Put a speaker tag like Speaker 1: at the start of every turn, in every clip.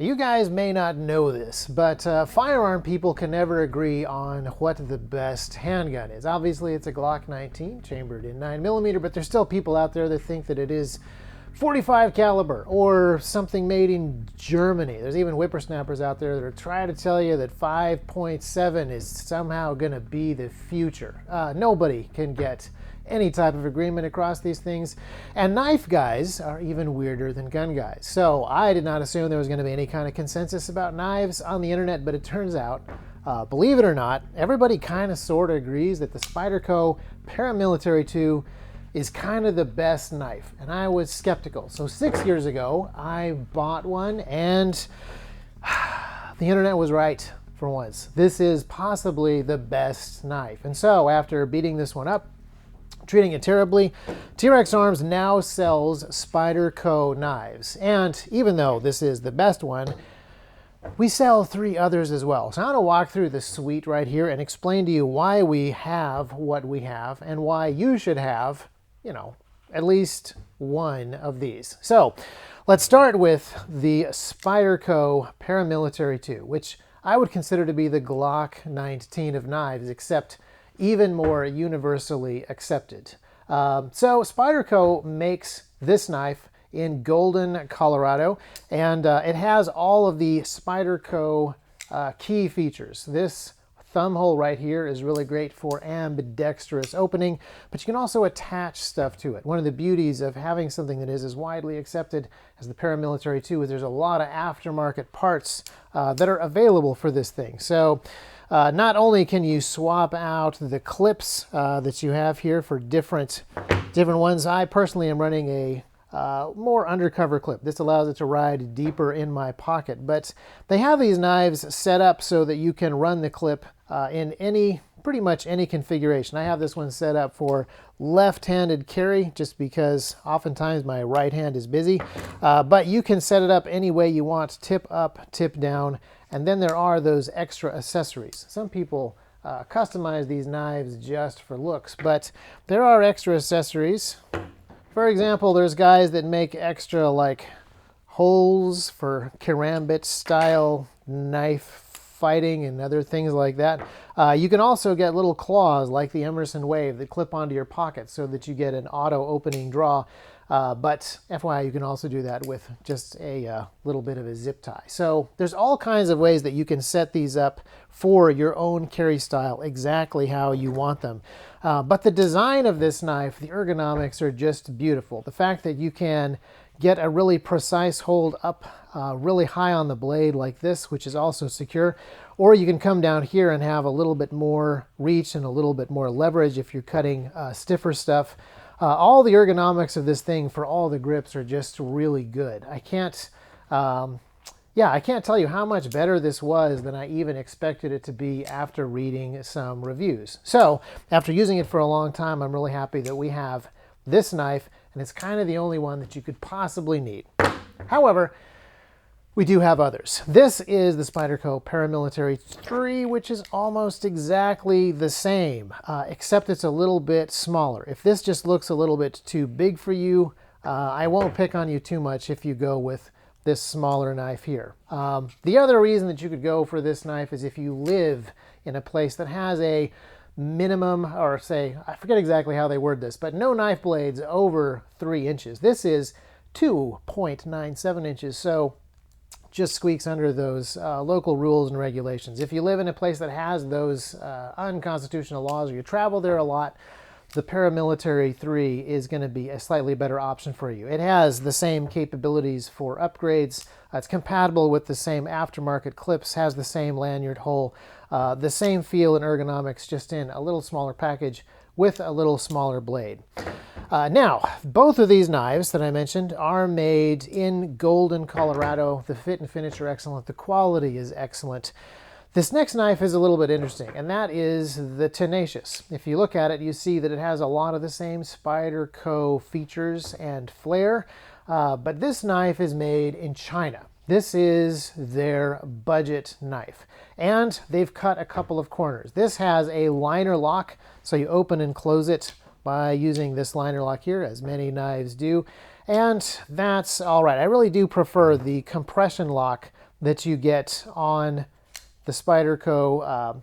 Speaker 1: You guys may not know this, but firearm people can never agree on what the best handgun is. Obviously, it's a Glock 19 chambered in 9mm, but there's still people out there that think that it is 45 caliber or something made in Germany. There's even whippersnappers out there that are trying to tell you that 5.7 is somehow going to be the future. Nobody can get any type of agreement across these things. And knife guys are even weirder than gun guys. So I did not assume there was going to be any kind of consensus about knives on the internet, but it turns out, believe it or not, everybody kind of sort of agrees that the Spyderco Paramilitary 2 is kind of the best knife. And I was skeptical. So 6 years ago, I bought one, and the internet was right for once. This is possibly the best knife. And so after beating this one up, treating it terribly, T.REX Arms now sells Spyderco knives. And even though this is the best one, we sell 3 others as well. So I'm going to walk through the suite right here and explain to you why we have what we have and why you should have, you know, at least one of these. So let's start with the Spyderco Paramilitary 2, which I would consider to be the Glock 19 of knives, except even more universally accepted. So Spyderco makes this knife in Golden, Colorado, and it has all of the Spyderco key features. This thumb hole right here is really great for ambidextrous opening, but you can also attach stuff to it. One of the beauties of having something that is as widely accepted as the Paramilitary 2 is there's a lot of aftermarket parts that are available for this thing. So not only can you swap out the clips that you have here for different ones, I personally am running a more undercover clip. This allows it to ride deeper in my pocket, but they have these knives set up so that you can run the clip in pretty much any configuration. I have this one set up for left-handed carry just because oftentimes my right hand is busy, but you can set it up any way you want, tip up, tip down, and then there are those extra accessories. Some people customize these knives just for looks, but there are extra accessories. For example, there's guys that make extra like holes for karambit style knife fighting and other things like that. You can also get little claws like the Emerson Wave that clip onto your pocket so that you get an auto opening draw. But FYI, you can also do that with just a little bit of a zip tie. So there's all kinds of ways that you can set these up for your own carry style exactly how you want them. But the design of this knife, the ergonomics are just beautiful. The fact that you can get a really precise hold up really high on the blade like this, which is also secure, or you can come down here and have a little bit more reach and a little bit more leverage if you're cutting stiffer stuff. All the ergonomics of this thing for all the grips are just really good. I can't tell you how much better this was than I even expected it to be after reading some reviews. So after using it for a long time, I'm really happy that we have this knife, and it's kind of the only one that you could possibly need. However, we do have others. This is the Spyderco Paramilitary 3, which is almost exactly the same, except it's a little bit smaller. If this just looks a little bit too big for you, I won't pick on you too much if you go with this smaller knife here. The other reason that you could go for this knife is if you live in a place that has a minimum, or say, I forget exactly how they word this, but no knife blades over 3 inches. This is 2.97 inches, so just squeaks under those local rules and regulations. If you live in a place that has those unconstitutional laws or you travel there a lot, the Paramilitary 3 is going to be a slightly better option for you. It has the same capabilities for upgrades. It's compatible with the same aftermarket clips, has the same lanyard hole, the same feel and ergonomics, just in a little smaller package with a little smaller blade. Now, both of these knives that I mentioned are made in Golden, Colorado. The fit and finish are excellent. The quality is excellent. This next knife is a little bit interesting, and that is the Tenacious. If you look at it, you see that it has a lot of the same Spyderco features and flair, but this knife is made in China. This is their budget knife, and they've cut a couple of corners. This has a liner lock, so you open and close it by using this liner lock here, as many knives do. And that's all right. I really do prefer the compression lock that you get on the Spyderco,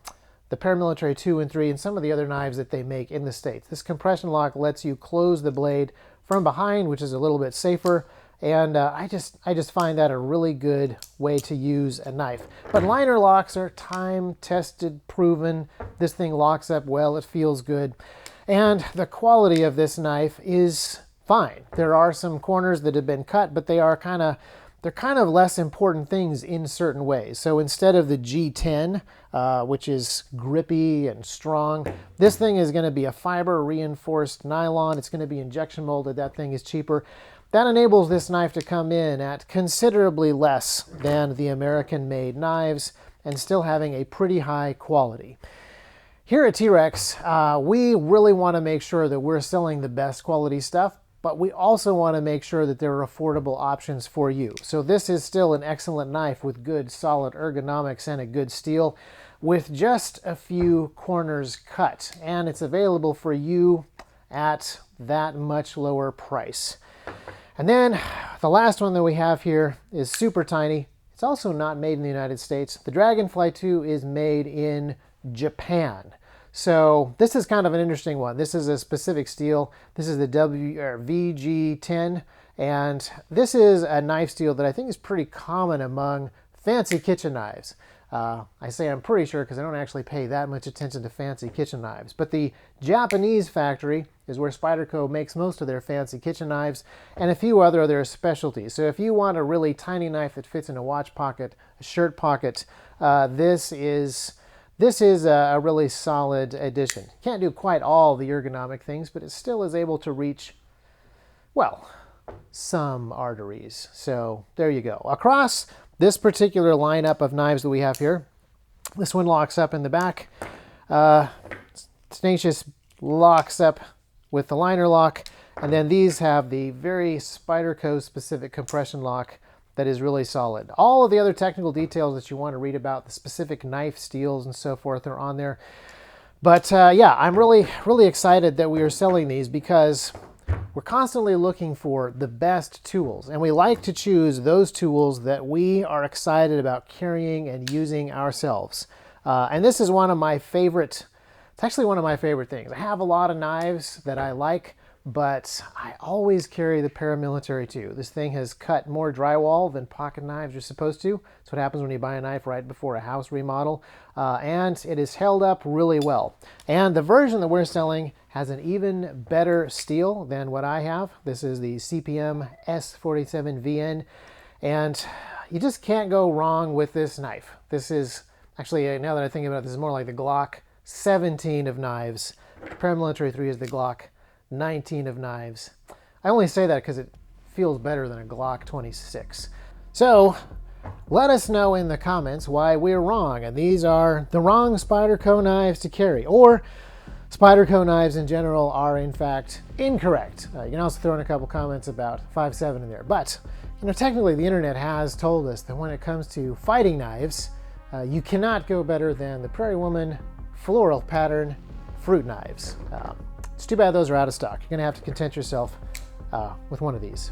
Speaker 1: the Paramilitary 2 and 3, and some of the other knives that they make in the States. This compression lock lets you close the blade from behind, which is a little bit safer. And I just find that a really good way to use a knife. But liner locks are time-tested, proven. This thing locks up well. It feels good. And the quality of this knife is fine. There are some corners that have been cut, but they're kind of less important things in certain ways. So instead of the G10, which is grippy and strong, this thing is going to be a fiber reinforced nylon. It's going to be injection molded. That thing is cheaper. That enables this knife to come in at considerably less than the American-made knives and still having a pretty high quality. Here at T.REX, we really want to make sure that we're selling the best quality stuff, but we also want to make sure that there are affordable options for you. So this is still an excellent knife with good solid ergonomics and a good steel with just a few corners cut, and it's available for you at that much lower price. And then the last one that we have here is super tiny. It's also not made in the United States. The Dragonfly 2 is made in Japan. So this is kind of an interesting one. This is a specific steel. This is the VG10, and this is a knife steel that I think is pretty common among fancy kitchen knives. I say I'm pretty sure because I don't actually pay that much attention to fancy kitchen knives. But the Japanese factory is where Spyderco makes most of their fancy kitchen knives and a few other of their specialties. So if you want a really tiny knife that fits in a watch pocket, a shirt pocket, this is a really solid addition. Can't do quite all the ergonomic things, but it still is able to reach, well, some arteries. So there you go. Across this particular lineup of knives that we have here, this one locks up in the back. Tenacious locks up with the liner lock, and then these have the very Spyderco specific compression lock that is really solid. All of the other technical details that you want to read about, the specific knife steels and so forth, are on there. But yeah, I'm really excited that we are selling these because we're constantly looking for the best tools, and we like to choose those tools that we are excited about carrying and using ourselves. And this is one of my favorite, it's actually one of my favorite things. I have a lot of knives that I like, but I always carry the Paramilitary 2. This thing has cut more drywall than pocket knives are supposed to. That's what happens when you buy a knife right before a house remodel. And it is held up really well. And the version that we're selling has an even better steel than what I have. This is the CPM S47VN. And you just can't go wrong with this knife. This is, actually, now that I think about it, this is more like the Glock 17 of knives. Paramilitary 3 is the Glock 19 of knives. I only say that because it feels better than a Glock 26. So let us know in the comments why we're wrong and these are the wrong Spyderco knives to carry, or Spyderco knives in general are in fact incorrect. You can also throw in a couple comments about 5.7 in there. But you know, technically the internet has told us that when it comes to fighting knives, you cannot go better than the Prairie Woman floral pattern fruit knives. It's too bad those are out of stock. You're going to have to content yourself with one of these.